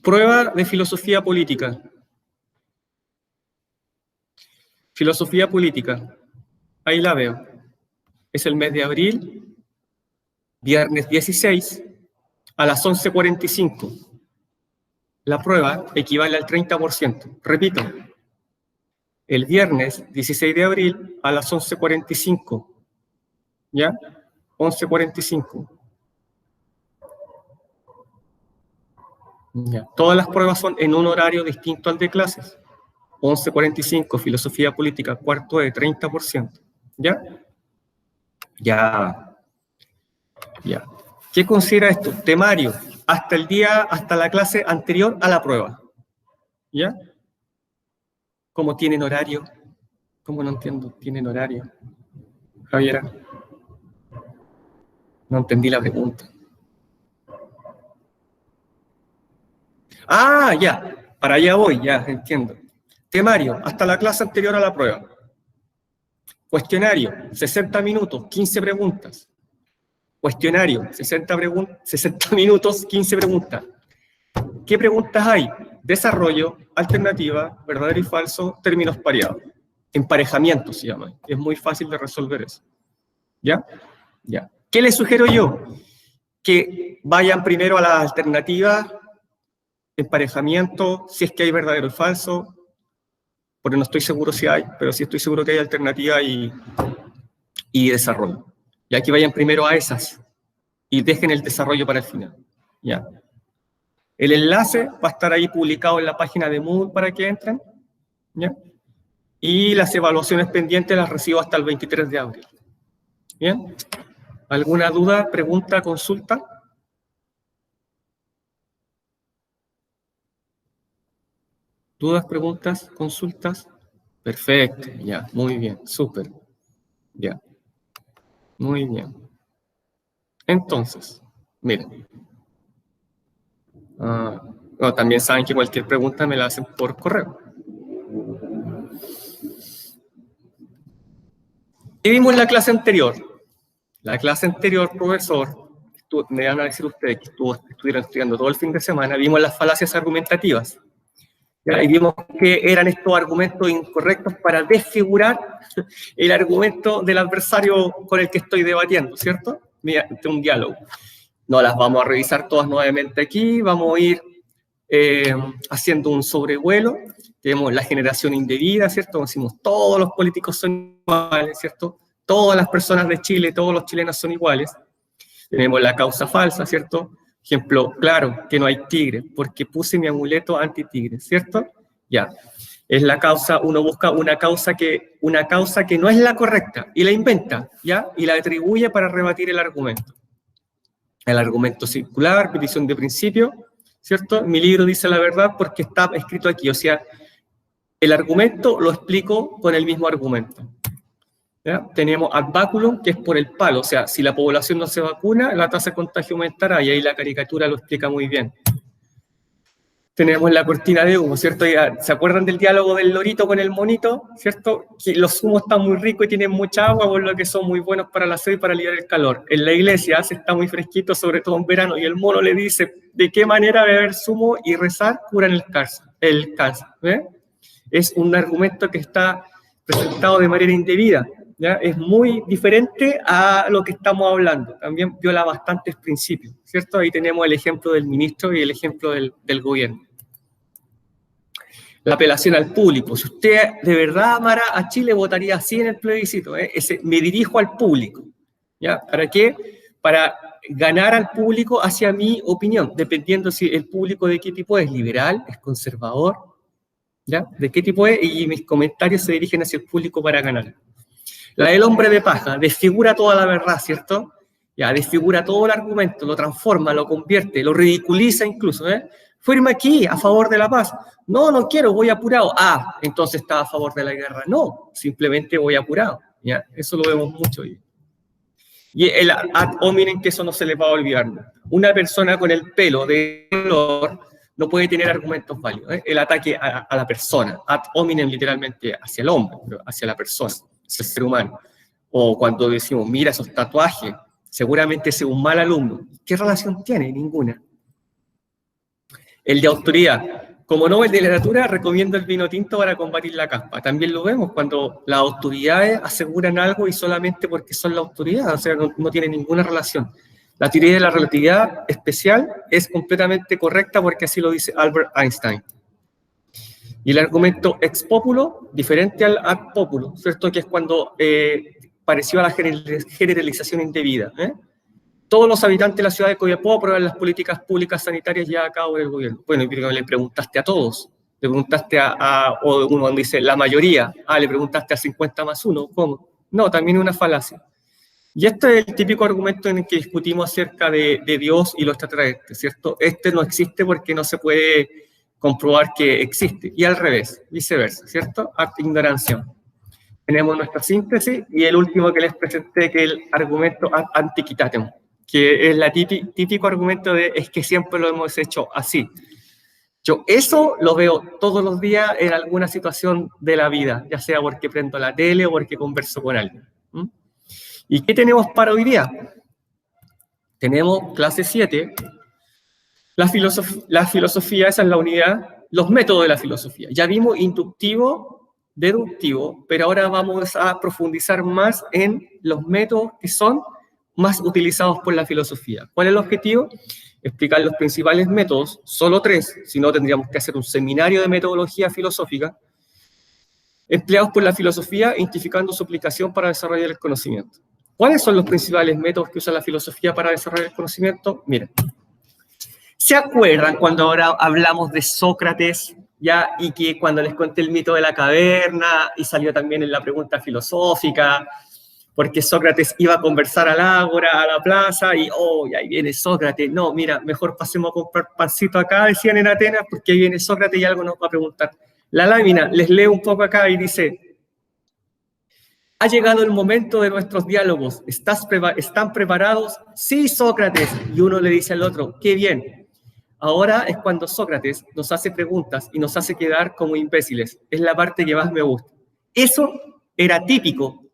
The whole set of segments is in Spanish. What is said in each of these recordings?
Prueba de filosofía política. Filosofía política. Ahí la veo. Es el mes de abril, viernes 16, a las 11:45. La prueba equivale al 30%. Repito, el viernes 16 de abril a las 11:45. ¿Ya? 11:45. Ya. Todas las pruebas son en un horario distinto al de clases. 11:45, filosofía política, cuarto de 30%. ¿Ya? Ya. ¿Qué considera esto? Temario, hasta la clase anterior a la prueba. ¿Ya? ¿Cómo tienen horario? ¿Cómo no entiendo? ¿Tienen horario? Javiera. No entendí la pregunta. Ah, ya. Para allá voy, ya, entiendo. Temario, hasta la clase anterior a la prueba. Cuestionario, 60 minutos, 15 preguntas. Cuestionario, 60 minutos, 15 preguntas. ¿Qué preguntas hay? Desarrollo, alternativa, verdadero y falso, términos pareados. Emparejamiento se llama. Es muy fácil de resolver eso. ¿Ya? Ya. ¿Qué les sugiero yo? Que vayan primero a la alternativa, emparejamiento, si es que hay verdadero y falso, porque no estoy seguro si hay, pero sí estoy seguro que hay alternativa y desarrollo. Y aquí vayan primero a esas y dejen el desarrollo para el final. ¿Ya? El enlace va a estar ahí publicado en la página de Moodle para que entren. ¿Ya? Y las evaluaciones pendientes las recibo hasta el 23 de abril. ¿Bien? ¿Alguna duda, pregunta, consulta? ¿Dudas, preguntas, consultas? Perfecto, ya, muy bien, súper. Ya, muy bien. Entonces, miren. También saben que cualquier pregunta me la hacen por correo. ¿Qué vimos en la clase anterior? La clase anterior, profesor, me van a decir ustedes que estuvieron estudiando todo el fin de semana, vimos las falacias argumentativas. ¿Ya? Y vimos que eran estos argumentos incorrectos para desfigurar el argumento del adversario con el que estoy debatiendo, ¿cierto? Mediante un diálogo. No las vamos a revisar todas nuevamente aquí, vamos a ir haciendo un sobrevuelo. Tenemos la generación indebida, ¿cierto? Decimos, todos los políticos son iguales, ¿cierto? Todas las personas de Chile, todos los chilenos son iguales. Tenemos la causa falsa, ¿cierto? Ejemplo claro, que no hay tigre, porque puse mi amuleto anti-tigre, ¿cierto? Ya. Es la causa, uno busca una causa que no es la correcta y la inventa, ¿ya? Y la atribuye para rebatir el argumento. El argumento circular, petición de principio, ¿cierto? Mi libro dice la verdad porque está escrito aquí, o sea, el argumento lo explico con el mismo argumento. ¿Ya? Tenemos ad baculum, que es por el palo, o sea, si la población no se vacuna, la tasa de contagio aumentará, y ahí la caricatura lo explica muy bien. Tenemos la cortina de humo, ¿cierto? ¿Se acuerdan del diálogo del lorito con el monito? ¿Cierto? Que los zumos están muy ricos y tienen mucha agua, por lo que son muy buenos para la sed y para aliviar el calor. En la iglesia se está muy fresquito, sobre todo en verano, y el mono le dice de qué manera beber zumo y rezar curan el cáncer. ¿Ve? Es un argumento que está presentado de manera indebida. ¿Ya? Es muy diferente a lo que estamos hablando. También viola bastantes principios, ¿cierto? Ahí tenemos el ejemplo del ministro y el ejemplo del gobierno. La apelación al público. Si usted de verdad amara a Chile, votaría así en el plebiscito. Me dirijo al público. ¿Ya? ¿Para qué? Para ganar al público hacia mi opinión, dependiendo si el público de qué tipo es, liberal, es conservador, ¿ya? De qué tipo es, y mis comentarios se dirigen hacia el público para ganar. La del hombre de paja, desfigura toda la verdad, ¿cierto? Ya, desfigura todo el argumento, lo transforma, lo convierte, lo ridiculiza incluso, ¿eh? Firma aquí, a favor de la paz. No, no quiero, voy apurado. Ah, entonces está a favor de la guerra. No, simplemente voy apurado, ¿ya? Eso lo vemos mucho hoy. Y el ad hominem, que eso no se les va a olvidar. Una persona con el pelo de color no puede tener argumentos válidos, ¿eh? El ataque a la persona, ad hominem literalmente hacia el hombre, hacia la persona, hacia el ser humano. O cuando decimos, mira esos tatuajes, seguramente es un mal alumno. ¿Qué relación tiene? Ninguna. El de autoridad. Como Nobel de Literatura, recomiendo el vino tinto para combatir la caspa. También lo vemos cuando las autoridades aseguran algo y solamente porque son la autoridad, o sea, no tiene ninguna relación. La teoría de la relatividad especial es completamente correcta porque así lo dice Albert Einstein. Y el argumento ex populo, diferente al ad populo, ¿cierto? Que es cuando pareció a la generalización indebida. Todos los habitantes de la ciudad de Copiapó aprueban las políticas públicas sanitarias ya a cabo del gobierno. Bueno, le preguntaste a todos, le preguntaste o uno dice la mayoría, le preguntaste a 50 más 1, ¿cómo? No, también es una falacia. Y este es el típico argumento en el que discutimos acerca de Dios y lo extraterrestre, ¿cierto? Este no existe porque no se puede comprobar que existe, y al revés, viceversa, ¿cierto? Ad ignorancia. Tenemos nuestra síntesis y el último que les presenté, que es el argumento ad antiquitatem, que es el típico argumento de es que siempre lo hemos hecho así. Yo eso lo veo todos los días en alguna situación de la vida, ya sea porque prendo la tele o porque converso con alguien. ¿Y qué tenemos para hoy día? Tenemos clase 7, la filosofía, esa es la unidad, los métodos de la filosofía. Ya vimos inductivo, deductivo, pero ahora vamos a profundizar más en los métodos que son más utilizados por la filosofía. ¿Cuál es el objetivo? Explicar los principales métodos, solo 3, si no tendríamos que hacer un seminario de metodología filosófica, empleados por la filosofía, identificando su aplicación para desarrollar el conocimiento. ¿Cuáles son los principales métodos que usa la filosofía para desarrollar el conocimiento? Miren, ¿se acuerdan cuando ahora hablamos de Sócrates, ya, y que cuando les conté el mito de la caverna, y salió también en la pregunta filosófica, porque Sócrates iba a conversar al ágora, a la plaza, y ahí viene Sócrates, no, mira, mejor pasemos a comprar pancito acá, decían en Atenas, porque ahí viene Sócrates y algo nos va a preguntar. La lámina, les leo un poco acá y dice: ha llegado el momento de nuestros diálogos, ¿están preparados? Sí, Sócrates, y uno le dice al otro, qué bien. Ahora es cuando Sócrates nos hace preguntas y nos hace quedar como imbéciles, es la parte que más me gusta. Eso era típico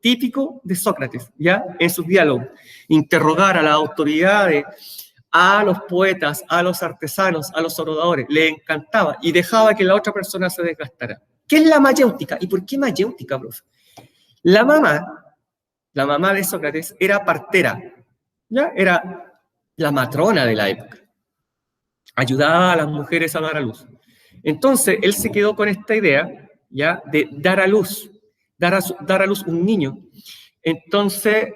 de Sócrates, ¿ya? En sus diálogos. Interrogar a las autoridades, a los poetas, a los artesanos, a los oradores. Le encantaba y dejaba que la otra persona se desgastara. ¿Qué es la mayéutica? ¿Y por qué mayéutica, profe? La mamá de Sócrates era partera, ¿ya? Era la matrona de la época. Ayudaba a las mujeres a dar a luz. Entonces, él se quedó con esta idea, ¿ya? De dar a luz un niño. Entonces,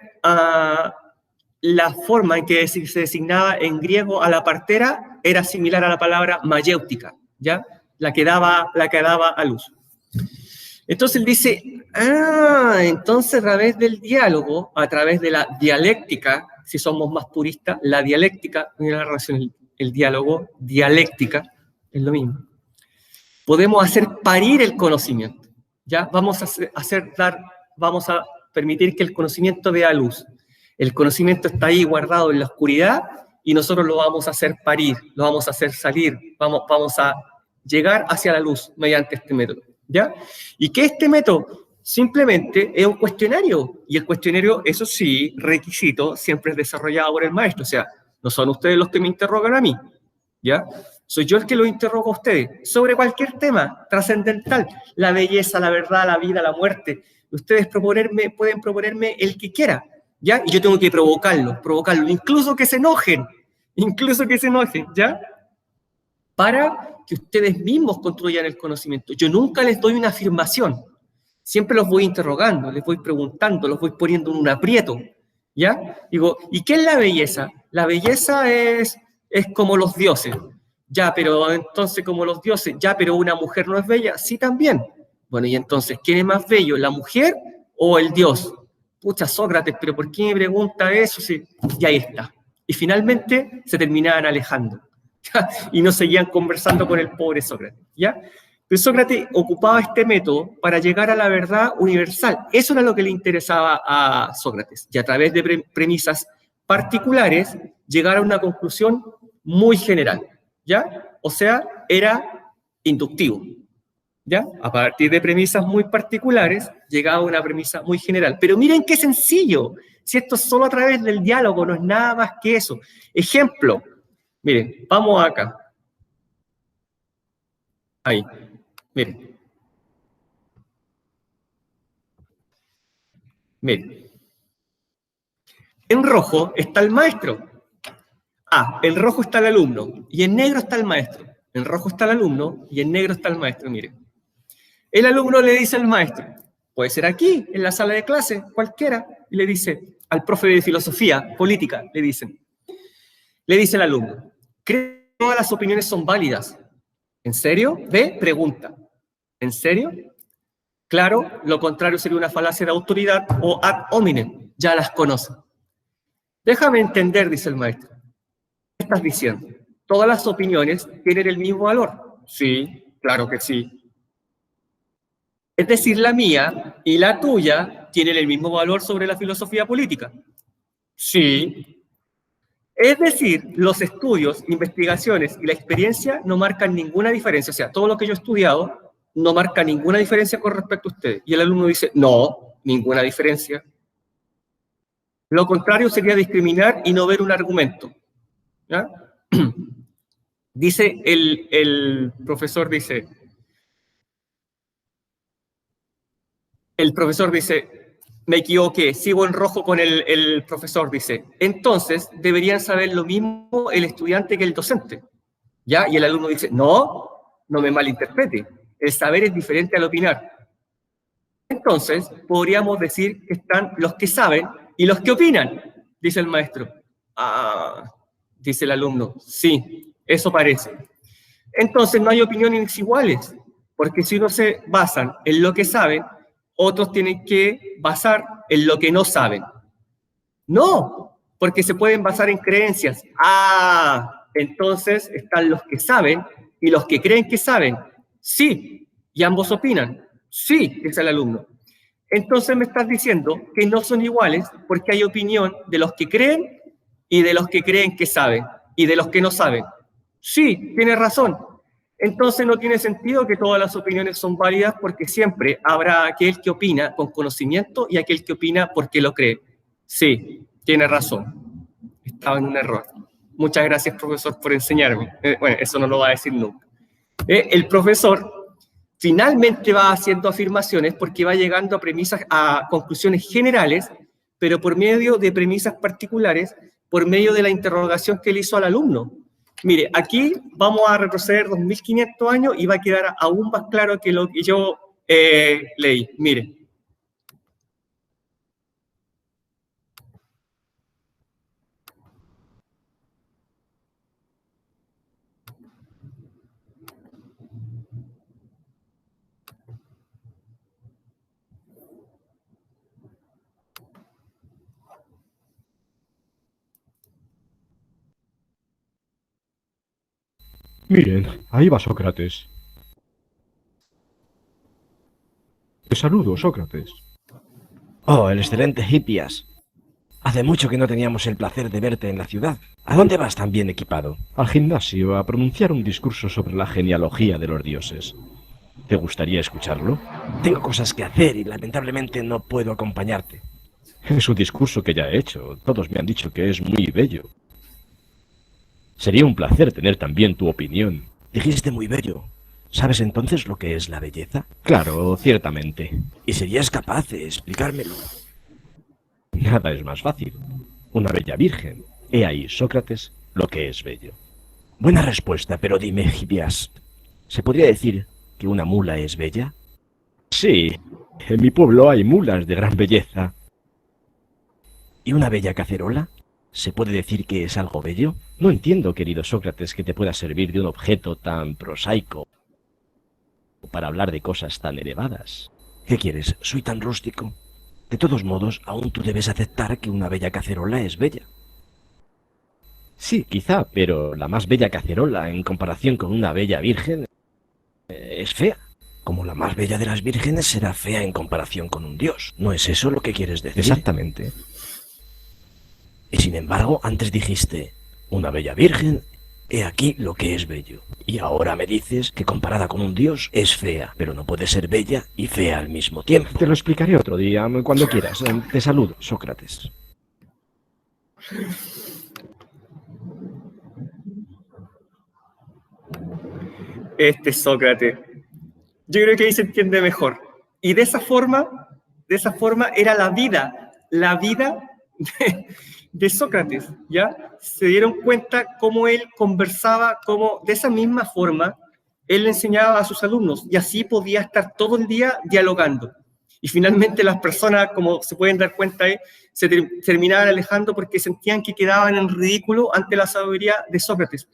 la forma en que se designaba en griego a la partera era similar a la palabra mayéutica, ¿ya? La que daba a luz. Entonces él dice, entonces a través del diálogo, a través de la dialéctica, si somos más puristas, la dialéctica, mira la relación, el diálogo, dialéctica, es lo mismo. Podemos hacer parir el conocimiento, ¿ya? Vamos a permitir que el conocimiento vea luz. El conocimiento está ahí guardado en la oscuridad y nosotros lo vamos a hacer parir, lo vamos a hacer salir, vamos a llegar hacia la luz mediante este método, ¿ya? Y que este método simplemente es un cuestionario, y el cuestionario, eso sí, requisito, siempre es desarrollado por el maestro, o sea, no son ustedes los que me interrogan a mí, ¿ya? Soy yo el que los interrogo a ustedes, sobre cualquier tema trascendental, la belleza, la verdad, la vida, la muerte. Ustedes pueden proponerme el que quiera, ¿ya? Y yo tengo que provocarlo, incluso que se enojen, ¿ya? Para que ustedes mismos construyan el conocimiento. Yo nunca les doy una afirmación, siempre los voy interrogando, les voy preguntando, los voy poniendo en un aprieto, ¿ya? Digo, ¿y qué es la belleza? La belleza es como los dioses. Ya, pero entonces como los dioses, ya, pero una mujer no es bella. Sí, también. Bueno, y entonces, ¿quién es más bello, la mujer o el dios? Pucha, Sócrates, pero ¿por qué me pregunta eso? Sí. Y ahí está. Y finalmente se terminaban alejando. Y no seguían conversando con el pobre Sócrates, ¿ya? Pero Sócrates ocupaba este método para llegar a la verdad universal. Eso era lo que le interesaba a Sócrates. Y a través de premisas particulares, llegar a una conclusión muy general, ¿ya? O sea, era inductivo, ¿ya? A partir de premisas muy particulares, llegaba a una premisa muy general. Pero miren qué sencillo. Si esto es solo a través del diálogo, no es nada más que eso. Ejemplo. Miren, vamos acá. Ahí, miren. Miren. En rojo está el maestro. En rojo está el alumno y en negro está el maestro. En rojo está el alumno y en negro está el maestro, miren. El alumno le dice al maestro, puede ser aquí, en la sala de clase, cualquiera, y le dice al profe de filosofía política, le dice el alumno, ¿cree que todas las opiniones son válidas? ¿En serio? B, pregunta. ¿En serio? Claro, lo contrario sería una falacia de autoridad o ad hominem, ya las conoce. Déjame entender, dice el maestro. ¿Qué estás diciendo? ¿Todas las opiniones tienen el mismo valor? Sí, claro que sí. Es decir, la mía y la tuya tienen el mismo valor sobre la filosofía política. Sí. Es decir, los estudios, investigaciones y la experiencia no marcan ninguna diferencia. O sea, todo lo que yo he estudiado no marca ninguna diferencia con respecto a ustedes. Y el alumno dice, no, ninguna diferencia. Lo contrario sería discriminar y no ver un argumento. ¿Ya? Dice el profesor, dice, me equivoqué, sigo en rojo con el profesor, dice. Entonces, deberían saber lo mismo el estudiante que el docente. ¿Ya? Y el alumno dice, no, no me malinterprete. El saber es diferente al opinar. Entonces, podríamos decir que están los que saben y los que opinan, dice el maestro. Dice el alumno, sí, eso parece. Entonces, no hay opiniones iguales, porque si uno se basan en lo que saben, otros tienen que basar en lo que no saben. No, porque se pueden basar en creencias. Entonces están los que saben y los que creen que saben. Sí, y ambos opinan. Sí, dice el alumno. Entonces me estás diciendo que no son iguales porque hay opinión de los que creen y de los que creen que saben y de los que no saben. Sí, tienes razón. Entonces no tiene sentido que todas las opiniones son válidas porque siempre habrá aquel que opina con conocimiento y aquel que opina porque lo cree. Sí, tiene razón. Estaba en un error. Muchas gracias, profesor, por enseñarme. Bueno, eso no lo va a decir nunca. El profesor finalmente va haciendo afirmaciones porque va llegando a conclusiones generales, pero por medio de premisas particulares, por medio de la interrogación que le hizo al alumno. Mire, aquí vamos a retroceder 2500 años y va a quedar aún más claro que lo que yo leí. Mire. Miren, ahí va Sócrates. Te saludo, Sócrates. Oh, el excelente Hippias. Hace mucho que no teníamos el placer de verte en la ciudad. ¿A dónde vas tan bien equipado? Al gimnasio a pronunciar un discurso sobre la genealogía de los dioses. ¿Te gustaría escucharlo? Tengo cosas que hacer y lamentablemente no puedo acompañarte. Es un discurso que ya he hecho. Todos me han dicho que es muy bello. Sería un placer tener también tu opinión. Dijiste muy bello. ¿Sabes entonces lo que es la belleza? Claro, ciertamente. ¿Y serías capaz de explicármelo? Nada es más fácil. Una bella virgen. He ahí, Sócrates, lo que es bello. Buena respuesta, pero dime, Hippias, ¿se podría decir que una mula es bella? Sí, en mi pueblo hay mulas de gran belleza. ¿Y una bella cacerola? ¿Se puede decir que es algo bello? No entiendo, querido Sócrates, que te pueda servir de un objeto tan prosaico para hablar de cosas tan elevadas. ¿Qué quieres? ¿Soy tan rústico? De todos modos, aún tú debes aceptar que una bella cacerola es bella. Sí, quizá, pero la más bella cacerola en comparación con una bella virgen es fea. Como la más bella de las vírgenes será fea en comparación con un dios. ¿No es eso lo que quieres decir? Exactamente. Y sin embargo, antes dijiste, una bella virgen, he aquí lo que es bello. Y ahora me dices que comparada con un dios es fea, pero no puede ser bella y fea al mismo tiempo. Te lo explicaré otro día, cuando quieras. Te saludo, Sócrates. este es Sócrates. Yo creo que ahí se entiende mejor. Y de esa forma era la vida de Sócrates, ¿ya? Se dieron cuenta cómo él conversaba, cómo de esa misma forma él le enseñaba a sus alumnos, y así podía estar todo el día dialogando. Y finalmente las personas, como se pueden dar cuenta, se terminaban alejando porque sentían que quedaban en ridículo ante la sabiduría de Sócrates.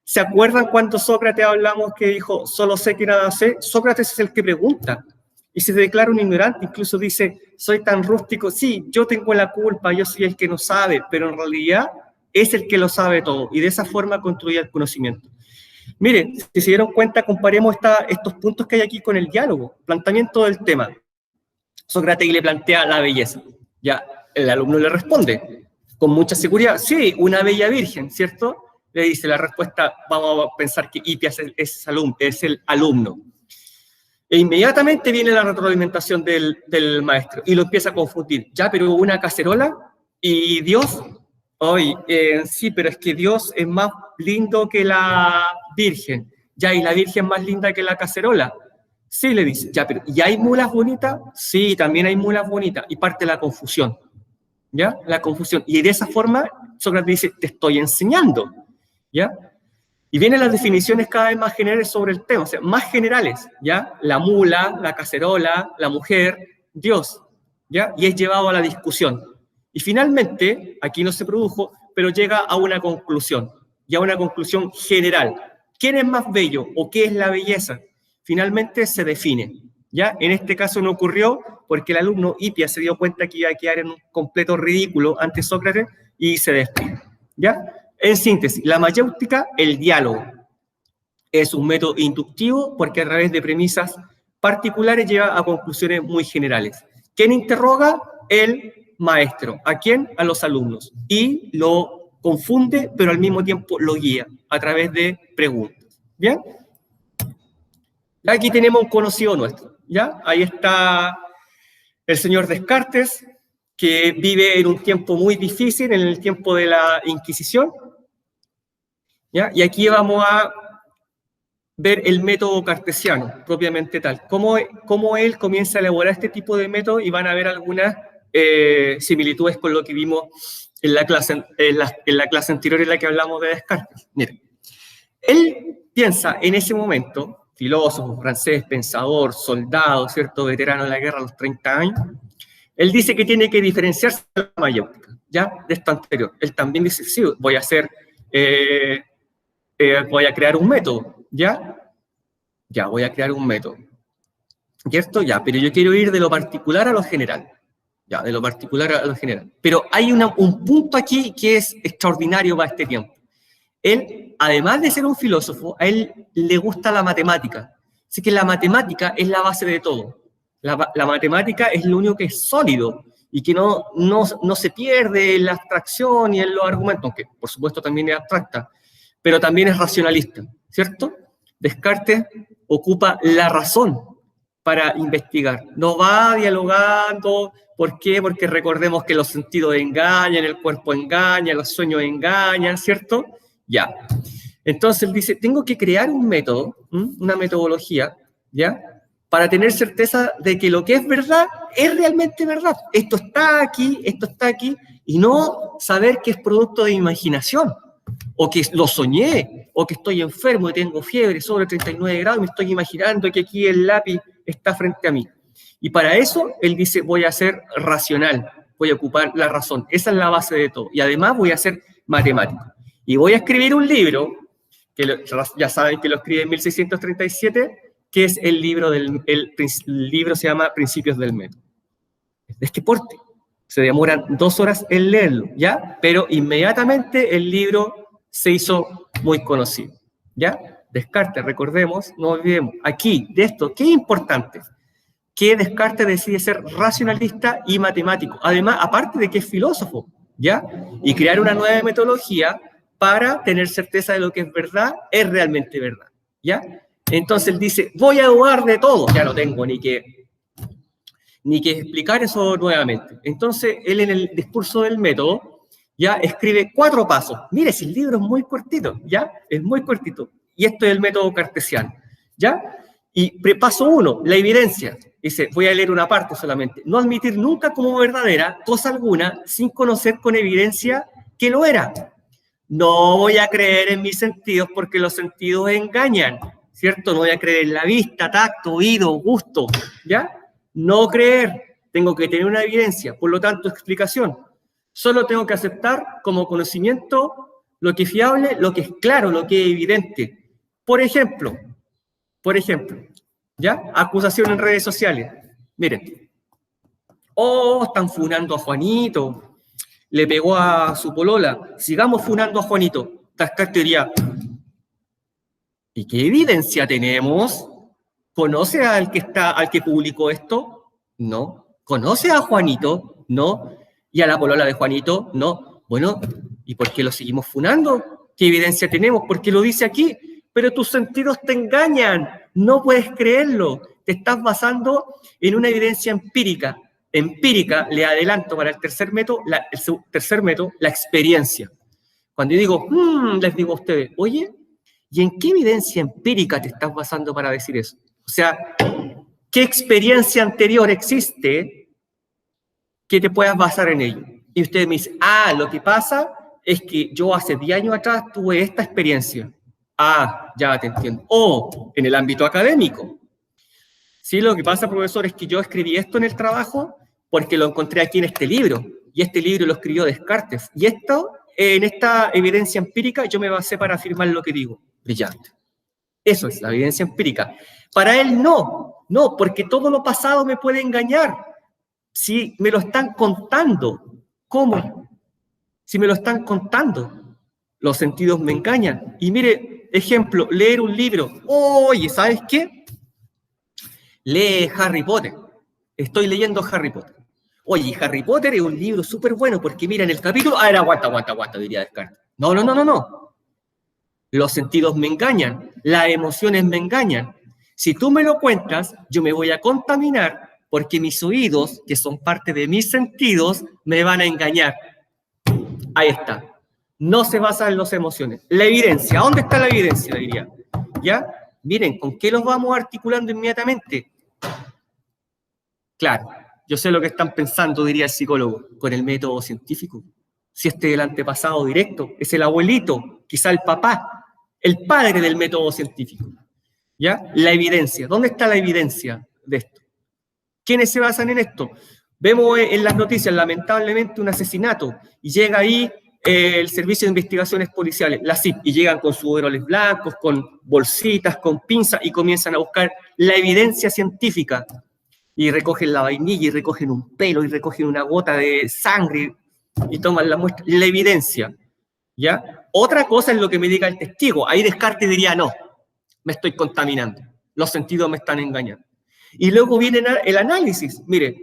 ¿Se acuerdan cuando Sócrates hablamos que dijo, solo sé que nada sé? Sócrates es el que pregunta y se declara un ignorante, incluso dice, soy tan rústico, sí, yo tengo la culpa, yo soy el que no sabe, pero en realidad es el que lo sabe todo, y de esa forma construía el conocimiento. Miren, si se dieron cuenta, comparemos estos puntos que hay aquí con el diálogo, planteamiento del tema. Sócrates le plantea la belleza, ya el alumno le responde con mucha seguridad, sí, una bella virgen, ¿cierto? Le dice la respuesta, vamos a pensar que Hipias es el alumno. E inmediatamente viene la retroalimentación del maestro y lo empieza a confundir. Ya, pero una cacerola y Dios, sí, pero es que Dios es más lindo que la Virgen. Ya, y la Virgen más linda que la cacerola. Sí, le dice. Ya, pero ¿y hay mulas bonitas? Sí, también hay mulas bonitas. Y parte la confusión. ¿Ya? La confusión. Y de esa forma, Sócrates dice, te estoy enseñando. ¿Ya? Y vienen las definiciones cada vez más generales sobre el tema, o sea, más generales, ¿ya? La mula, la cacerola, la mujer, Dios, ¿ya? Y es llevado a la discusión. Y finalmente, aquí no se produjo, pero llega a una conclusión, y a una conclusión general. ¿Quién es más bello o qué es la belleza? Finalmente se define, ¿ya? En este caso no ocurrió porque el alumno Hipias se dio cuenta que iba a quedar en un completo ridículo ante Sócrates y se despide, ¿ya? En síntesis, la mayéutica, el diálogo, es un método inductivo porque a través de premisas particulares lleva a conclusiones muy generales. ¿Quién interroga? El maestro. ¿A quién? A los alumnos. Y lo confunde, pero al mismo tiempo lo guía a través de preguntas. ¿Bien? Aquí tenemos un conocido nuestro. ¿Ya? Ahí está el señor Descartes, que vive en un tiempo muy difícil, en el tiempo de la Inquisición. ¿Ya? Y aquí vamos a ver el método cartesiano, propiamente tal. Cómo él comienza a elaborar este tipo de método, y van a ver algunas similitudes con lo que vimos en la clase anterior en la que hablamos de Descartes. Miren, él piensa en ese momento, filósofo francés, pensador, soldado, ¿cierto? Veterano de la guerra a los 30 años, él dice que tiene que diferenciarse de la mayéutica, ¿ya? De esto anterior. Él también dice, sí, voy a crear un método, ¿ya? Ya, voy a crear un método. ¿Cierto? Ya, pero yo quiero ir de lo particular a lo general. Ya, de lo particular a lo general. Pero hay un punto aquí que es extraordinario para este tiempo. Él, además de ser un filósofo, a él le gusta la matemática. Así que la matemática es la base de todo. La matemática es lo único que es sólido y que no se pierde en la abstracción y en los argumentos, aunque por supuesto también es abstracta, pero también es racionalista, ¿cierto? Descartes ocupa la razón para investigar. No va dialogando. ¿Por qué? Porque recordemos que los sentidos engañan, el cuerpo engaña, los sueños engañan, ¿cierto? Ya. Entonces él dice, tengo que crear un método, una metodología, ¿ya? Para tener certeza de que lo que es verdad es realmente verdad. Esto está aquí, y no saber que es producto de imaginación, o que lo soñé, o que estoy enfermo y tengo fiebre sobre 39 grados y me estoy imaginando que aquí el lápiz está frente a mí. Y para eso, él dice, voy a ser racional, voy a ocupar la razón. Esa es la base de todo. Y además voy a ser matemático. Y voy a escribir un libro, que ya saben que lo escribe en 1637, que es el libro el libro se llama Principios del Método. De este porte. Se demoran 2 horas en leerlo, ¿ya? Pero inmediatamente el libro se hizo muy conocido, ¿ya? Descartes, recordemos, no olvidemos, aquí, de esto, ¿qué es importante? Que Descartes decide ser racionalista y matemático, además, aparte de que es filósofo, ¿ya? Y crear una nueva metodología para tener certeza de lo que es verdad, es realmente verdad, ¿ya? Entonces él dice, voy a dudar de todo, ya no tengo ni que explicar eso nuevamente. Entonces él en el discurso del método ya escribe 4 pasos. Mire, si el libro es muy cortito, ¿ya? Es muy cortito. y esto es el método cartesiano, ¿ya? Y paso 1, la evidencia. Dice, voy a leer una parte solamente. No admitir nunca como verdadera cosa alguna sin conocer con evidencia que lo era. No voy a creer en mis sentidos porque los sentidos engañan, ¿cierto? No voy a creer en la vista, tacto, oído, gusto, ¿ya? No creer, tengo que tener una evidencia, por lo tanto, explicación. Solo tengo que aceptar como conocimiento lo que es fiable, lo que es claro, lo que es evidente. Por ejemplo, ¿ya? Acusación en redes sociales. Miren, están funando a Juanito, le pegó a su polola, sigamos funando a Juanito. Descartes diría, ¿y qué evidencia tenemos? ¿Conoce al que publicó esto? No. ¿Conoce a Juanito? No. ¿Y a la polola de Juanito? No. Bueno, ¿y por qué lo seguimos funando? ¿Qué evidencia tenemos? ¿Por qué lo dice aquí? Pero tus sentidos te engañan, no puedes creerlo. Te estás basando en una evidencia empírica. Empírica, le adelanto para el tercer método, la experiencia. Cuando yo digo, les digo a ustedes, oye, ¿y en qué evidencia empírica te estás basando para decir eso? O sea, ¿qué experiencia anterior existe que te puedas basar en ello? Y ustedes me dicen, lo que pasa es que yo hace 10 años atrás tuve esta experiencia. Ya te entiendo. O en el ámbito académico. Sí, lo que pasa, profesor, es que yo escribí esto en el trabajo porque lo encontré aquí en este libro. Y este libro lo escribió Descartes. Y esto, en esta evidencia empírica, yo me basé para afirmar lo que digo. Brillante. Eso es la evidencia empírica. Para él no, porque todo lo pasado me puede engañar. Si me lo están contando, ¿cómo? Si me lo están contando, los sentidos me engañan. Y mire, ejemplo, leer un libro. Oye, ¿sabes qué? Lee Harry Potter. Estoy leyendo Harry Potter. Oye, Harry Potter es un libro súper bueno porque mira en el capítulo... aguanta, diría Descartes. No. Los sentidos me engañan, las emociones me engañan. Si tú me lo cuentas, yo me voy a contaminar porque mis oídos, que son parte de mis sentidos, me van a engañar. Ahí está. No se basa en las emociones. La evidencia. ¿Dónde está la evidencia? Diría. ¿Ya? Miren, ¿con qué los vamos articulando inmediatamente? Claro, yo sé lo que están pensando, diría el psicólogo, con el método científico. Si este es el antepasado directo, es el abuelito, quizá el papá, el padre del método científico. ¿Ya? La evidencia. ¿Dónde está la evidencia de esto? ¿Quiénes se basan en esto? Vemos en las noticias, lamentablemente, un asesinato y llega ahí el Servicio de Investigaciones Policiales, la CIP, y llegan con sus overoles blancos, con bolsitas, con pinzas y comienzan a buscar la evidencia científica. Y recogen la vainilla, y recogen un pelo, y recogen una gota de sangre, y toman la muestra, la evidencia. ¿Ya? Otra cosa es lo que me diga el testigo. Ahí Descartes diría, no, me estoy contaminando, los sentidos me están engañando. Y luego viene el análisis. Mire,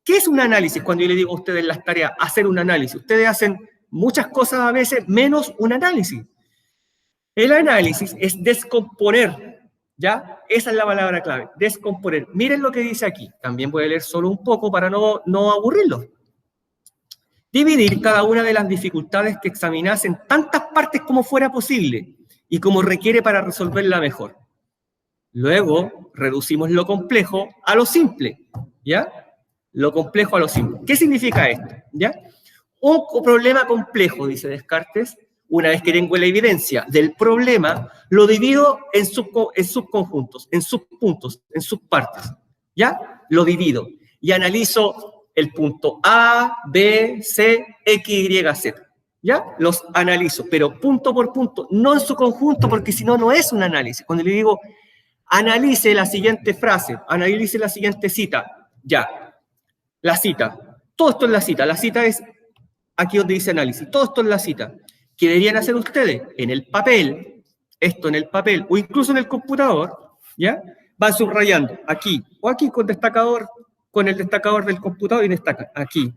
¿qué es un análisis? Cuando yo le digo a ustedes en las tareas, hacer un análisis. Ustedes hacen muchas cosas a veces, menos un análisis. El análisis es descomponer, ¿ya? Esa es la palabra clave, descomponer. Miren lo que dice aquí. También voy a leer solo un poco para no aburrirlos. Dividir cada una de las dificultades que examinase en tantas partes como fuera posible y como requiere para resolverla mejor. Luego, reducimos lo complejo a lo simple, ¿ya? Lo complejo a lo simple. ¿Qué significa esto? ¿Ya? Un problema complejo, dice Descartes, una vez que tengo la evidencia del problema, lo divido en subconjuntos, en subpuntos, en subpartes, ¿ya? Lo divido y analizo el punto A, B, C, X, Y, Z, ¿ya? Los analizo, pero punto por punto, no en su conjunto, porque si no, no es un análisis. Cuando le digo, analice la siguiente frase, analice la siguiente cita, ya, la cita, todo esto es la cita es aquí donde dice análisis, todo esto es la cita. ¿Qué deberían hacer ustedes? En el papel, esto en el papel, o incluso en el computador, ¿ya? Van subrayando, aquí, o aquí con destacador, con el destacador del computador y destaca, aquí,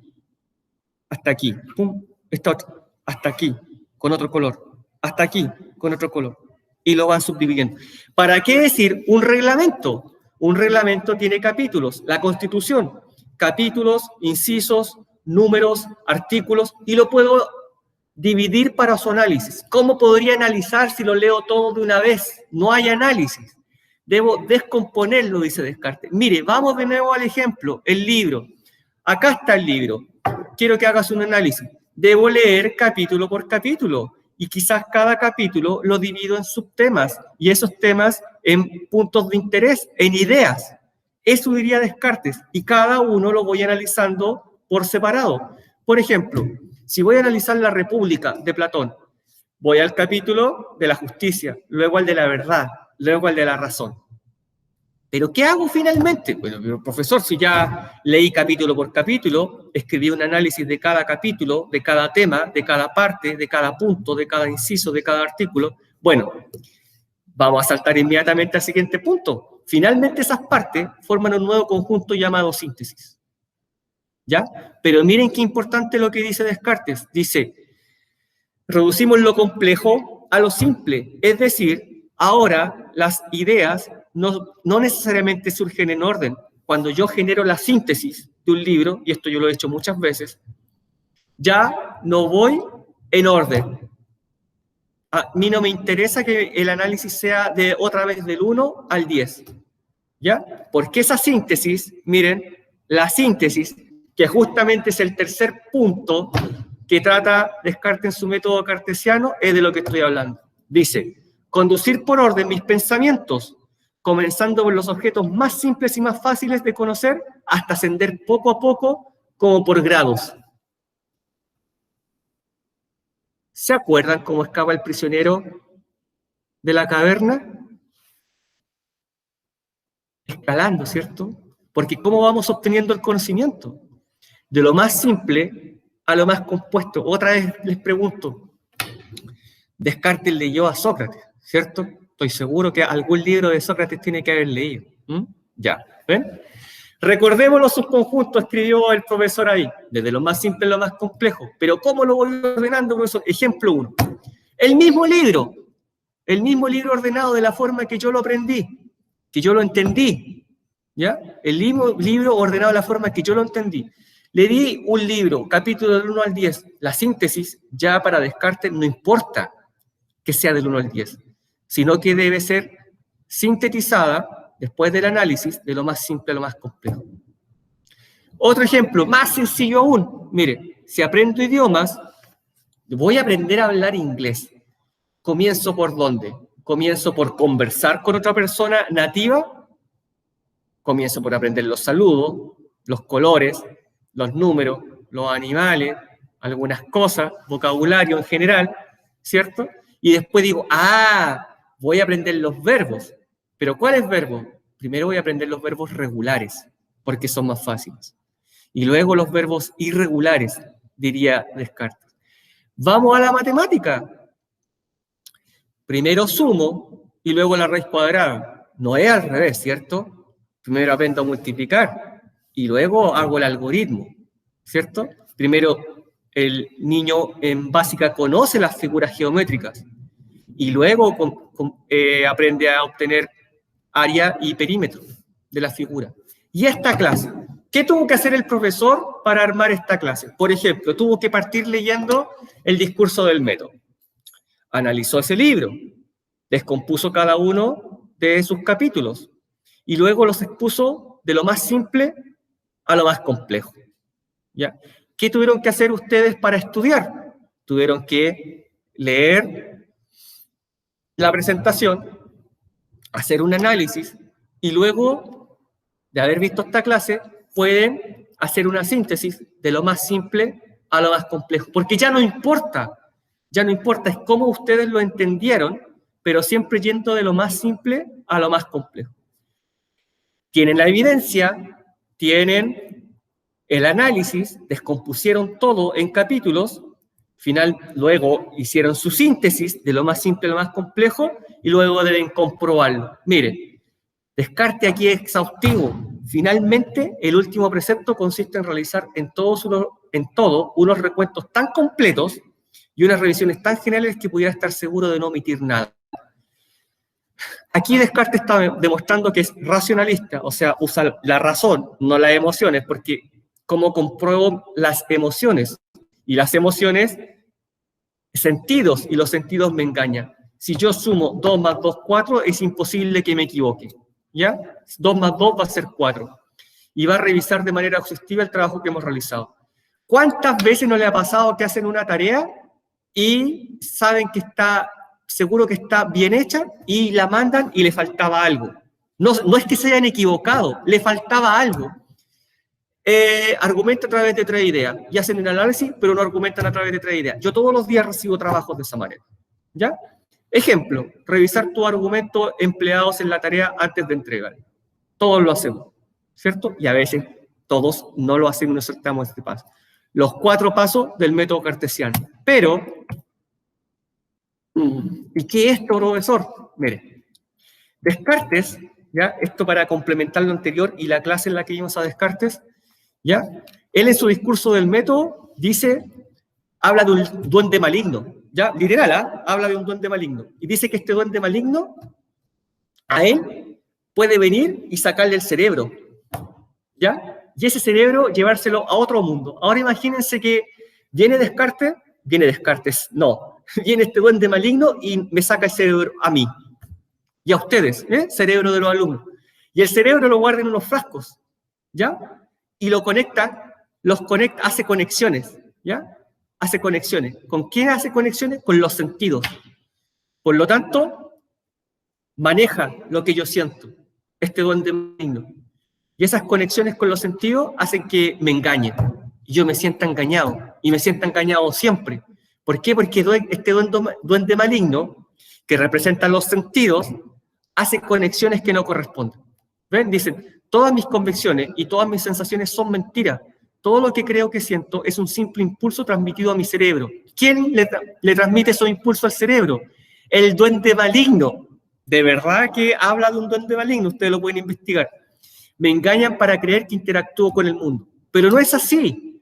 hasta aquí, pum, esta otra, hasta aquí, con otro color, hasta aquí, con otro color. Y lo van subdividiendo. ¿Para qué decir un reglamento? Un reglamento tiene capítulos. La Constitución, capítulos, incisos, números, artículos, y lo puedo dividir para su análisis. ¿Cómo podría analizar si lo leo todo de una vez? No hay análisis. Debo descomponerlo, dice Descartes. Mire, vamos de nuevo al ejemplo, el libro. Acá está el libro. Quiero que hagas un análisis. Debo leer capítulo por capítulo y quizás cada capítulo lo divido en subtemas y esos temas en puntos de interés, en ideas. Eso diría Descartes y cada uno lo voy analizando por separado. Por ejemplo, si voy a analizar la República de Platón, voy al capítulo de la justicia, luego al de la verdad, luego al de la razón. ¿Pero qué hago finalmente? Bueno, profesor, si ya leí capítulo por capítulo, escribí un análisis de cada capítulo, de cada tema, de cada parte, de cada punto, de cada inciso, de cada artículo. Bueno, vamos a saltar inmediatamente al siguiente punto. Finalmente esas partes forman un nuevo conjunto llamado síntesis. ¿Ya? Pero miren qué importante lo que dice Descartes. Dice, reducimos lo complejo a lo simple. Es decir, ahora las ideas no necesariamente surgen en orden. Cuando yo genero la síntesis de un libro, y esto yo lo he hecho muchas veces, ya no voy en orden. A mí no me interesa que el análisis sea de otra vez del 1 al 10. ¿Ya? Porque esa síntesis, miren, la síntesis, que justamente es el tercer punto que trata Descartes en su método cartesiano, es de lo que estoy hablando. Dice, conducir por orden mis pensamientos, comenzando por los objetos más simples y más fáciles de conocer, hasta ascender poco a poco, como por grados. ¿Se acuerdan cómo escapa el prisionero de la caverna? Escalando, ¿cierto? Porque ¿cómo vamos obteniendo el conocimiento? De lo más simple a lo más compuesto. Otra vez les pregunto, Descartes leyó a Sócrates, ¿cierto? Estoy seguro que algún libro de Sócrates tiene que haber leído. Ya, ¿ven? Recordemos los subconjuntos, escribió el profesor ahí, desde lo más simple a lo más complejo. Pero ¿cómo lo voy ordenando, profesor? Ejemplo 1. El mismo libro ordenado de la forma que yo lo aprendí, que yo lo entendí, ¿ya? El mismo libro ordenado de la forma que yo lo entendí. Le di un libro, capítulo del 1 al 10, la síntesis, ya para Descartes no importa que sea del 1 al 10, sino que debe ser sintetizada después del análisis de lo más simple a lo más complejo. Otro ejemplo, más sencillo aún. Mire, si aprendo idiomas, voy a aprender a hablar inglés. ¿Comienzo por dónde? ¿Comienzo por conversar con otra persona nativa? Comienzo por aprender los saludos, los colores, los números, los animales, algunas cosas, vocabulario en general, ¿cierto? Y después digo, voy a aprender los verbos. ¿Pero cuáles verbos? Primero voy a aprender los verbos regulares, porque son más fáciles. Y luego los verbos irregulares, diría Descartes. Vamos a la matemática. Primero sumo y luego la raíz cuadrada. No es al revés, ¿cierto? Primero aprendo a multiplicar y luego hago el algoritmo, ¿cierto? Primero el niño en básica conoce las figuras geométricas y luego aprende a obtener área y perímetro de la figura. Y esta clase, ¿qué tuvo que hacer el profesor para armar esta clase? Por ejemplo, tuvo que partir leyendo el discurso del método. Analizó ese libro, descompuso cada uno de sus capítulos y luego los expuso de lo más simple a lo más complejo. ¿Ya? ¿Qué tuvieron que hacer ustedes para estudiar? Tuvieron que leer la presentación, hacer un análisis y luego de haber visto esta clase pueden hacer una síntesis de lo más simple a lo más complejo, porque ya no importa, es cómo ustedes lo entendieron, pero siempre yendo de lo más simple a lo más complejo. Tienen la evidencia, tienen el análisis, descompusieron todo en capítulos, luego hicieron su síntesis de lo más simple a lo más complejo y luego deben comprobarlo. Miren, Descartes aquí es exhaustivo. Finalmente, el último precepto consiste en realizar en todo unos recuentos tan completos y unas revisiones tan generales que pudiera estar seguro de no omitir nada. Aquí Descartes está demostrando que es racionalista, o sea, usa la razón, no las emociones, porque ¿cómo compruebo las emociones? Y las emociones sentidos y los sentidos me engañan. Si yo sumo 2 más 2, 4, es imposible que me equivoque, ¿ya? 2 más 2 va a ser 4. Y va a revisar de manera exhaustiva el trabajo que hemos realizado. ¿Cuántas veces no le ha pasado que hacen una tarea y saben que está, seguro que está bien hecha y la mandan y le faltaba algo? No es que se hayan equivocado, le faltaba algo. Argumenta a través de 3 ideas y hacen un análisis, pero no argumentan a través de 3 ideas. Yo todos los días recibo trabajos de esa manera, ¿ya? Ejemplo, revisar tus argumentos empleados en la tarea antes de entregar. Todos lo hacemos, ¿cierto? Y a veces todos no lo hacen y nos saltamos este paso. Los 4 pasos del método cartesiano. Pero, ¿y qué es esto, profesor? Mire, Descartes, ¿ya? Esto para complementar lo anterior y la clase en la que vimos a Descartes, ¿ya? Él en su discurso del método dice, habla de un duende maligno, ¿ya? Literal, ¿ah? Habla de un duende maligno. Y dice que este duende maligno, a él, puede venir y sacarle el cerebro, ¿ya? Y ese cerebro llevárselo a otro mundo. Ahora imagínense que viene Descartes, no, viene este duende maligno y me saca el cerebro a mí. Y a ustedes, cerebro de los alumnos. Y el cerebro lo guarda en unos frascos, ¿ya? Y lo conecta, hace conexiones, ¿ya? Hace conexiones. ¿Con qué hace conexiones? Con los sentidos. Por lo tanto, maneja lo que yo siento, este duende maligno. Y esas conexiones con los sentidos hacen que me engañen. Y yo me sienta engañado. Y me sienta engañado siempre. ¿Por qué? Porque este duende maligno, que representa los sentidos, hace conexiones que no corresponden. ¿Ven? Dicen, todas mis convicciones y todas mis sensaciones son mentiras. Todo lo que creo que siento es un simple impulso transmitido a mi cerebro. ¿Quién le transmite esos impulsos al cerebro? El duende maligno. De verdad que habla de un duende maligno, ustedes lo pueden investigar. Me engañan para creer que interactúo con el mundo. Pero no es así,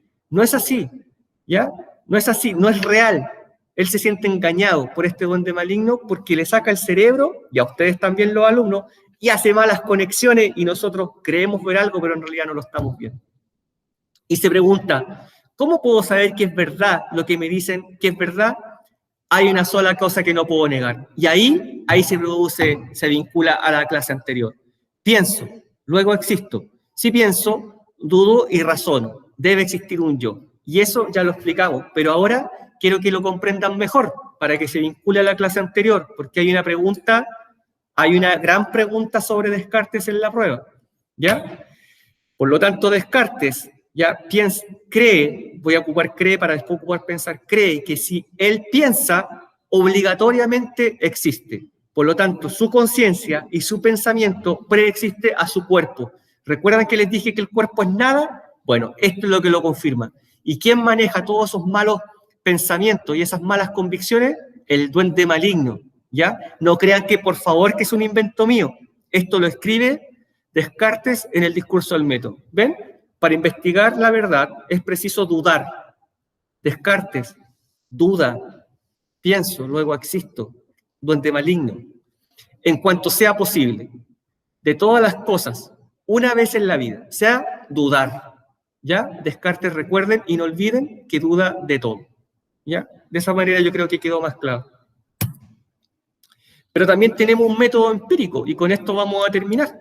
¿ya? No es así, no es real. Él se siente engañado por este duende maligno porque le saca el cerebro, y a ustedes también los alumnos, y hace malas conexiones y nosotros creemos ver algo, pero en realidad no lo estamos viendo. Y se pregunta, ¿cómo puedo saber que es verdad lo que me dicen que es verdad? Hay una sola cosa que no puedo negar. Y ahí se vincula a la clase anterior. Pienso, luego existo. Si pienso, dudo y razono. Debe existir un yo. Y eso ya lo explicamos, pero ahora quiero que lo comprendan mejor para que se vincule a la clase anterior, porque hay una gran pregunta sobre Descartes en la prueba, ¿ya? Por lo tanto, Descartes ya cree, voy a ocupar cree para después ocupar pensar, cree que si él piensa, obligatoriamente existe. Por lo tanto, su conciencia y su pensamiento preexiste a su cuerpo. ¿Recuerdan que les dije que el cuerpo es nada? Bueno, esto es lo que lo confirma. ¿Y quién maneja todos esos malos pensamientos y esas malas convicciones? El duende maligno, ¿ya? No crean que, por favor, que es un invento mío. Esto lo escribe Descartes en el discurso del método. ¿Ven? Para investigar la verdad es preciso dudar. Descartes, duda, pienso, luego existo, duende maligno. En cuanto sea posible, de todas las cosas, una vez en la vida, sea dudar. ¿Ya? Descartes, recuerden y no olviden que duda de todo. ¿Ya? De esa manera yo creo que quedó más claro. Pero también tenemos un método empírico y con esto vamos a terminar.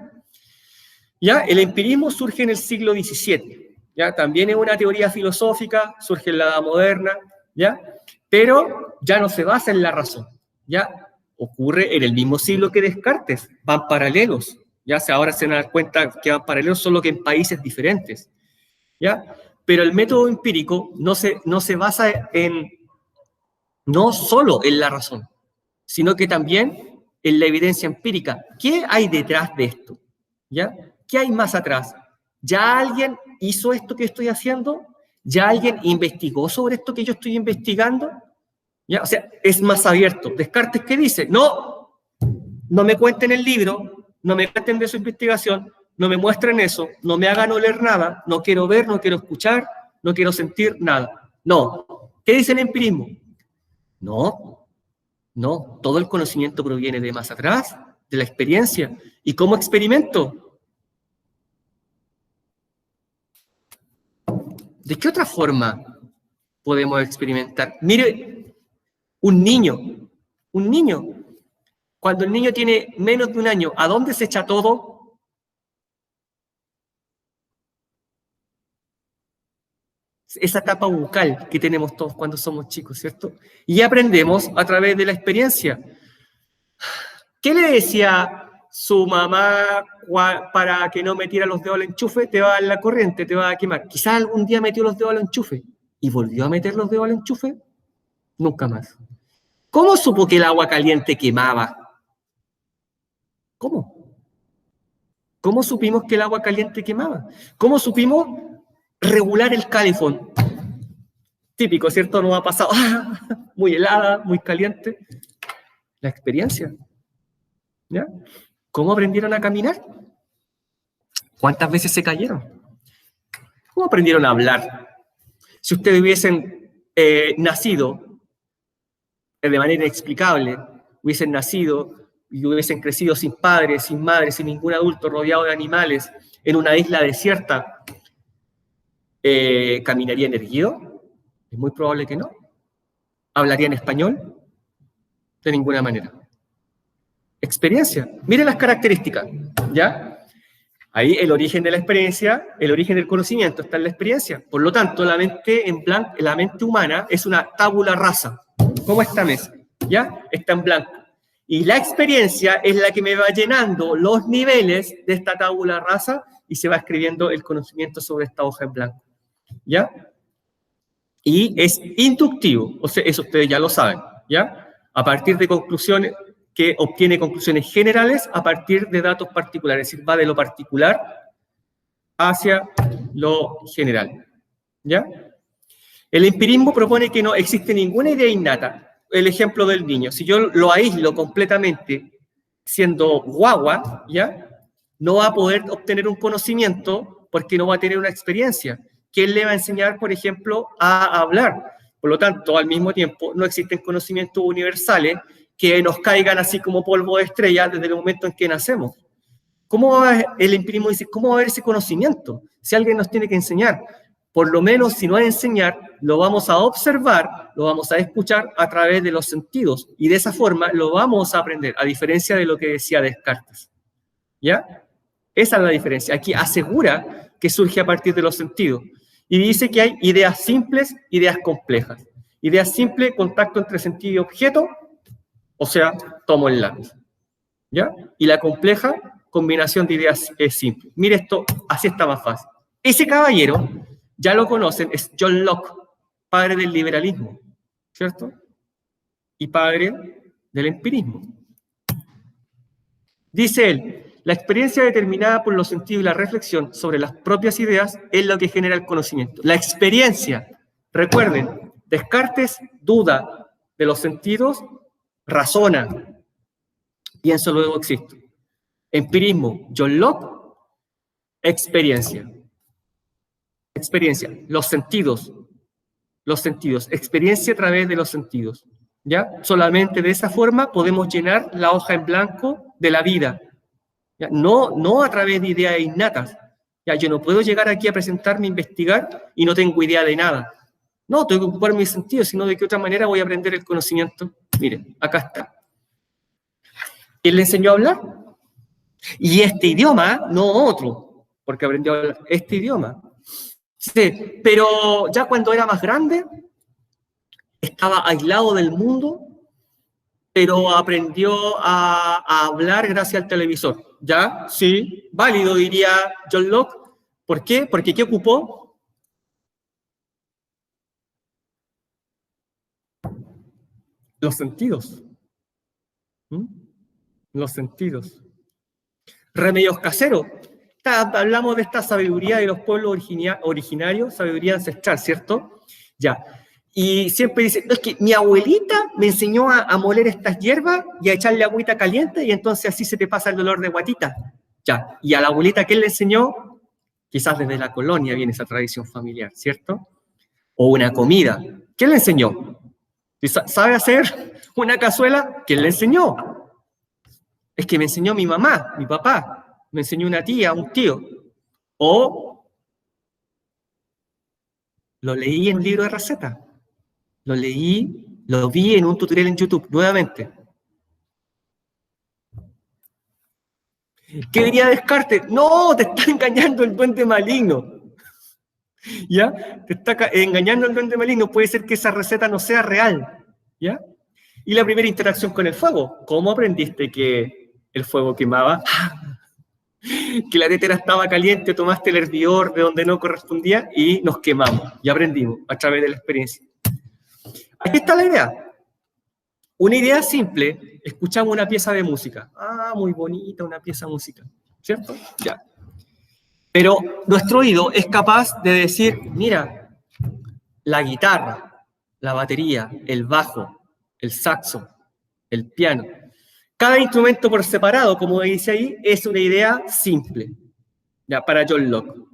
¿Ya? El empirismo surge en el siglo XVII. ¿Ya? También es una teoría filosófica, surge en la Edad Moderna, ¿ya? Pero ya no se basa en la razón. ¿Ya? Ocurre en el mismo siglo que Descartes. Van paralelos. ¿Ya? Ahora se dan cuenta que van paralelos, solo que en países diferentes. ¿Ya? Pero el método empírico no se basa no solo en la razón, sino que también en la evidencia empírica. ¿Qué hay detrás de esto? ¿Ya? ¿Qué hay más atrás? ¿Ya alguien hizo esto que estoy haciendo? ¿Ya alguien investigó sobre esto que yo estoy investigando? ¿Ya? O sea, es más abierto. Descartes, ¿qué dice? No me cuenten el libro, no me cuenten de su investigación, no me muestren eso, no me hagan oler nada, no quiero ver, no quiero escuchar, no quiero sentir nada. No. ¿Qué dice el empirismo? No, todo el conocimiento proviene de más atrás, de la experiencia. ¿Y cómo experimento? ¿De qué otra forma podemos experimentar? Mire, Un niño, cuando el niño tiene menos de un año, ¿a dónde se echa todo? Esa etapa bucal que tenemos todos cuando somos chicos, ¿cierto? Y aprendemos a través de la experiencia. ¿Qué le decía su mamá para que no metiera los dedos al enchufe? Te va a dar la corriente, te va a quemar. Quizás algún día metió los dedos al enchufe y volvió a meter los dedos al enchufe. Nunca más. ¿Cómo supo que el agua caliente quemaba? ¿Cómo? ¿Cómo supimos que el agua caliente quemaba? ¿Cómo supimos regular el calefón? Típico, ¿cierto? Nos ha pasado muy helada, muy caliente. La experiencia. ¿Ya? ¿Cómo aprendieron a caminar? ¿Cuántas veces se cayeron? ¿Cómo aprendieron a hablar? Si ustedes hubiesen nacido de manera inexplicable, hubiesen nacido y hubiesen crecido sin padres, sin madres, sin ningún adulto, rodeado de animales, en una isla desierta, ¿caminarían erguido? Es muy probable que no. ¿Hablarían español? De ninguna manera. Experiencia. Miren las características, ¿ya? Ahí el origen de la experiencia, el origen del conocimiento está en la experiencia. Por lo tanto, la mente en blanco, la mente humana es una tabula rasa, como esta mesa, ¿ya? Está en blanco. Y la experiencia es la que me va llenando los niveles de esta tabula rasa y se va escribiendo el conocimiento sobre esta hoja en blanco, ¿ya? Y es inductivo, o sea, eso ustedes ya lo saben, ¿ya? A partir de conclusiones, que obtiene conclusiones generales a partir de datos particulares, es decir, va de lo particular hacia lo general, ¿ya? El empirismo propone que no existe ninguna idea innata. El ejemplo del niño, si yo lo aíslo completamente siendo guagua, ¿ya? No va a poder obtener un conocimiento porque no va a tener una experiencia. ¿Quién le va a enseñar, por ejemplo, a hablar? Por lo tanto, al mismo tiempo, no existen conocimientos universales que nos caigan así como polvo de estrella desde el momento en que nacemos. ¿Cómo va el empirismo? Dice, ¿cómo va a haber ese conocimiento? Si alguien nos tiene que enseñar, por lo menos si no es enseñar, lo vamos a observar, lo vamos a escuchar a través de los sentidos y de esa forma lo vamos a aprender, a diferencia de lo que decía Descartes. ¿Ya? Esa es la diferencia. Aquí asegura que surge a partir de los sentidos y dice que hay ideas simples, ideas complejas. Ideas simples, contacto entre sentido y objeto, o sea, tomo el lápiz. ¿Ya? Y la compleja, combinación de ideas simples. Mire esto, así está más fácil. Ese caballero, ya lo conocen, es John Locke, padre del liberalismo, ¿cierto? Y padre del empirismo. Dice él, la experiencia determinada por los sentidos y la reflexión sobre las propias ideas es lo que genera el conocimiento. La experiencia, recuerden, Descartes duda de los sentidos, razona, pienso luego existo. Empirismo, John Locke, experiencia. Experiencia, los sentidos, experiencia a través de los sentidos, ¿ya? Solamente de esa forma podemos llenar la hoja en blanco de la vida, ¿ya? No a través de ideas innatas, ¿ya? Yo no puedo llegar aquí a presentarme, a investigar y no tengo idea de nada. No, tengo que ocupar mis sentidos, sino de qué otra manera voy a aprender el conocimiento. Miren, acá está. ¿Quién le enseñó a hablar? Y este idioma, no otro, porque aprendió a hablar este idioma. Sí, pero ya cuando era más grande, estaba aislado del mundo, pero aprendió a hablar gracias al televisor. ¿Ya? Sí, válido, diría John Locke. ¿Por qué? Porque ¿qué ocupó? Los sentidos. ¿Mm? Los sentidos. Remedios caseros. Hablamos de esta sabiduría de los pueblos originarios, sabiduría ancestral, ¿cierto? Ya. Y siempre dice, es que mi abuelita me enseñó a moler estas hierbas y a echarle agüita caliente y entonces así se te pasa el dolor de guatita. Ya. Y a la abuelita, ¿quién le enseñó? Quizás desde la colonia viene esa tradición familiar, ¿cierto? O una comida. ¿Quién le enseñó? ¿Sabe hacer una cazuela? ¿Quién le enseñó? Es que me enseñó mi mamá, mi papá. Me enseñó una tía, un tío. O lo leí en un libro de receta. Lo leí Lo vi en un tutorial en YouTube, nuevamente. ¿Qué diría Descartes? No, te está engañando el duende maligno. ¿Ya? Te está engañando el duende maligno. Puede ser que esa receta no sea real. ¿Ya? Y la primera interacción con el fuego. ¿Cómo aprendiste que el fuego quemaba? Que la tetera estaba caliente, tomaste el hervidor de donde no correspondía y nos quemamos. Y aprendimos a través de la experiencia. Aquí está la idea. Una idea simple, escuchamos una pieza de música. Ah, muy bonita una pieza de música, ¿cierto? Ya. Pero nuestro oído es capaz de decir, mira, la guitarra, la batería, el bajo, el saxo, el piano. Cada instrumento por separado, como dice ahí, es una idea simple, ¿ya? Para John Locke.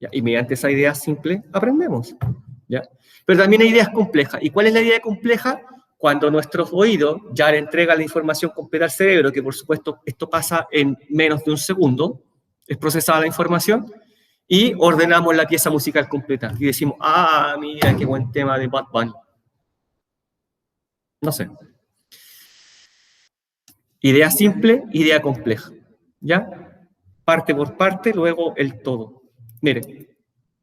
¿Ya? Y mediante esa idea simple aprendemos. ¿Ya? Pero también hay ideas complejas. ¿Y cuál es la idea compleja? Cuando nuestros oídos ya le entregan la información completa al cerebro, que por supuesto esto pasa en menos de un segundo, es procesada la información, y ordenamos la pieza musical completa. Y decimos, ah, mira, qué buen tema de Bad Bunny. No sé. Idea simple, idea compleja. ¿Ya? Parte por parte, luego el todo. Mire,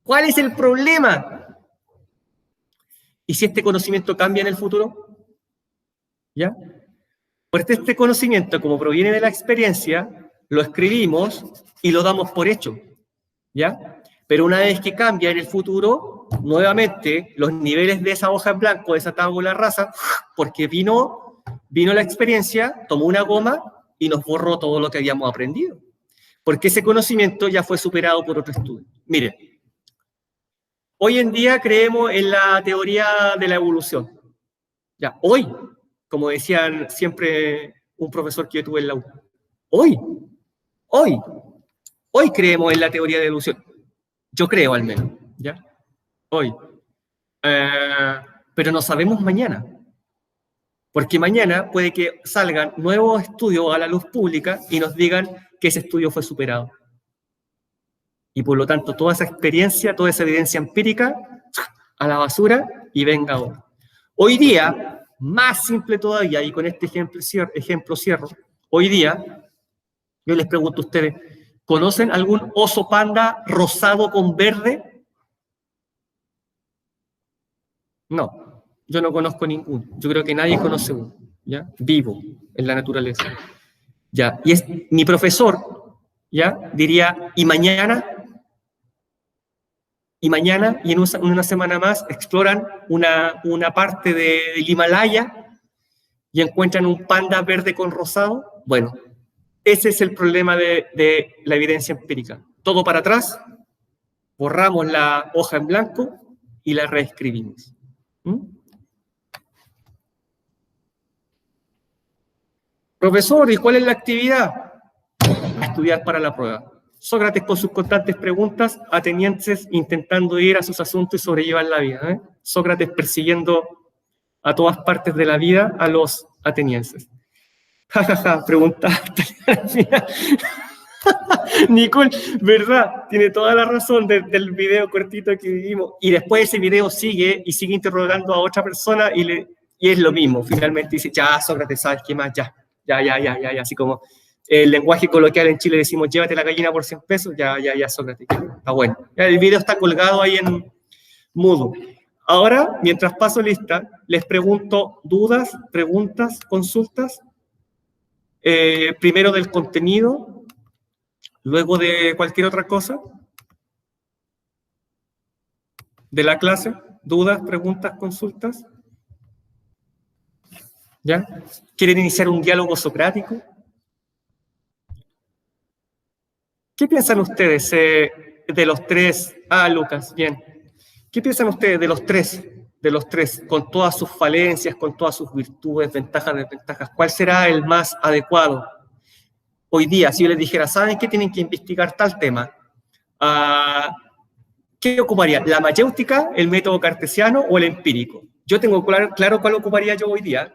¿cuál es el problema? ¿Y si este conocimiento cambia en el futuro? ¿Ya? Pues este conocimiento, como proviene de la experiencia, lo escribimos y lo damos por hecho, ¿ya? Pero una vez que cambia en el futuro, nuevamente, los niveles de esa hoja en blanco, de esa tabula rasa, porque vino la experiencia, tomó una goma y nos borró todo lo que habíamos aprendido. Porque ese conocimiento ya fue superado por otro estudio. Miren, hoy en día creemos en la teoría de la evolución. Ya, hoy, como decían siempre un profesor que yo tuve en la U. Hoy creemos en la teoría de la evolución. Yo creo al menos, ¿ya? Hoy. Pero no sabemos mañana. Porque mañana puede que salgan nuevos estudios a la luz pública y nos digan que ese estudio fue superado. Y por lo tanto, toda esa experiencia, toda esa evidencia empírica, a la basura y venga ahora. Hoy día, más simple todavía, y con este ejemplo cierro, hoy día, yo les pregunto a ustedes, ¿conocen algún oso panda rosado con verde? No, yo no conozco ninguno. Yo creo que nadie conoce uno, ¿ya? Vivo en la naturaleza. ¿Ya? Y es mi profesor, ¿ya? Diría, ¿y mañana? Y mañana, y en una semana más, exploran una parte del Himalaya y encuentran un panda verde con rosado. Bueno, ese es el problema de la evidencia empírica. Todo para atrás, borramos la hoja en blanco y la reescribimos. ¿Mm? Profesor, ¿y cuál es la actividad? A estudiar para la prueba. Sócrates con sus constantes preguntas, atenienses intentando ir a sus asuntos y sobrellevar la vida. ¿Eh? Sócrates persiguiendo a todas partes de la vida a los atenienses. Ja, ja, ja, preguntaste. Nicole, ¿verdad? Tiene toda la razón del video cortito que vivimos. Y después ese video sigue y sigue interrogando a otra persona y es lo mismo. Finalmente dice, ya, Sócrates, ¿sabes qué más? Ya. Así como el lenguaje coloquial en Chile decimos, llévate la gallina por 100 pesos. Ya, Sócrates. Está bueno. Ya, el video está colgado ahí en Moodle. Ahora, mientras paso lista, les pregunto dudas, preguntas, consultas. Primero del contenido, luego de cualquier otra cosa, de la clase, dudas, preguntas, consultas. ¿Ya? ¿Quieren iniciar un diálogo socrático? ¿Qué piensan ustedes de los tres? Ah, Lucas, bien. ¿Qué piensan ustedes de los tres? De los tres, con todas sus falencias, con todas sus virtudes, ventajas, desventajas. ¿Cuál será el más adecuado? Hoy día, si yo les dijera, ¿saben qué tienen que investigar tal tema? ¿Qué ocuparía? ¿La mayéutica, el método cartesiano o el empírico? Yo tengo claro cuál ocuparía yo hoy día,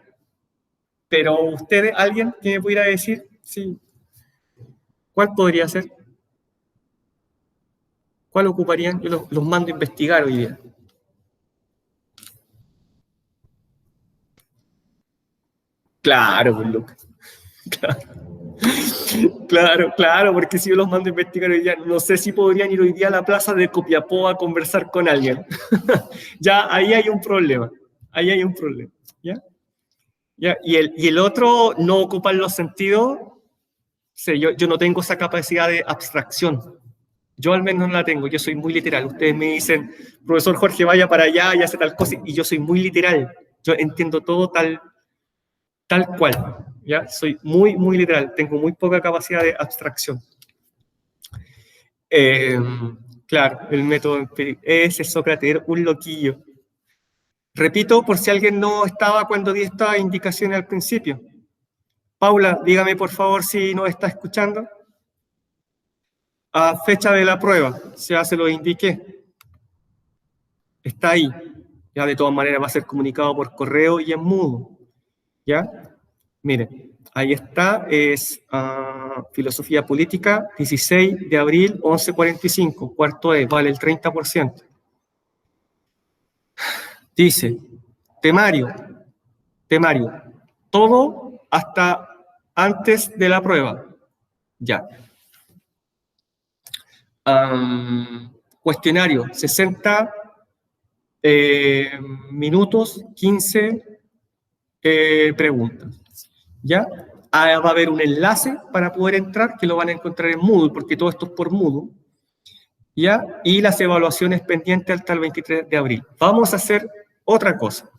pero ustedes, ¿alguien que me pudiera decir? Sí. ¿Cuál podría ser? ¿Cuál ocuparían? Yo los mando a investigar hoy día. Claro, pues, Lucas. Claro, porque si yo los mando a investigar hoy día, no sé si podrían ir hoy día a la plaza de Copiapó a conversar con alguien. Ya, ahí hay un problema. ¿Ya? ¿Ya? Y el otro, no ocupar los sentidos. Sí, yo no tengo esa capacidad de abstracción. Yo al menos no la tengo, yo soy muy literal. Ustedes me dicen, profesor Jorge, vaya para allá y hace tal cosa, y yo soy muy literal. Yo entiendo todo tal cual. ¿Ya? Soy muy literal, tengo muy poca capacidad de abstracción. Claro, el método empírico. Ese Sócrates era un loquillo. Repito, por si alguien no estaba cuando di esta indicación al principio. Paula, dígame por favor si nos está escuchando. A fecha de la prueba, ya se lo indiqué. Está ahí. Ya de todas maneras va a ser comunicado por correo y en mudo. ¿Ya? Mire, ahí está, es Filosofía Política, 16 de abril, 11:45, cuarto E, vale el 30%. Dice, temario, todo hasta antes de la prueba. Ya. Cuestionario, 60 minutos, 15 preguntas. ¿Ya? Va a haber un enlace para poder entrar, que lo van a encontrar en Moodle, porque todo esto es por Moodle. ¿Ya? Y las evaluaciones pendientes hasta el 23 de abril. Vamos a hacer otra cosa.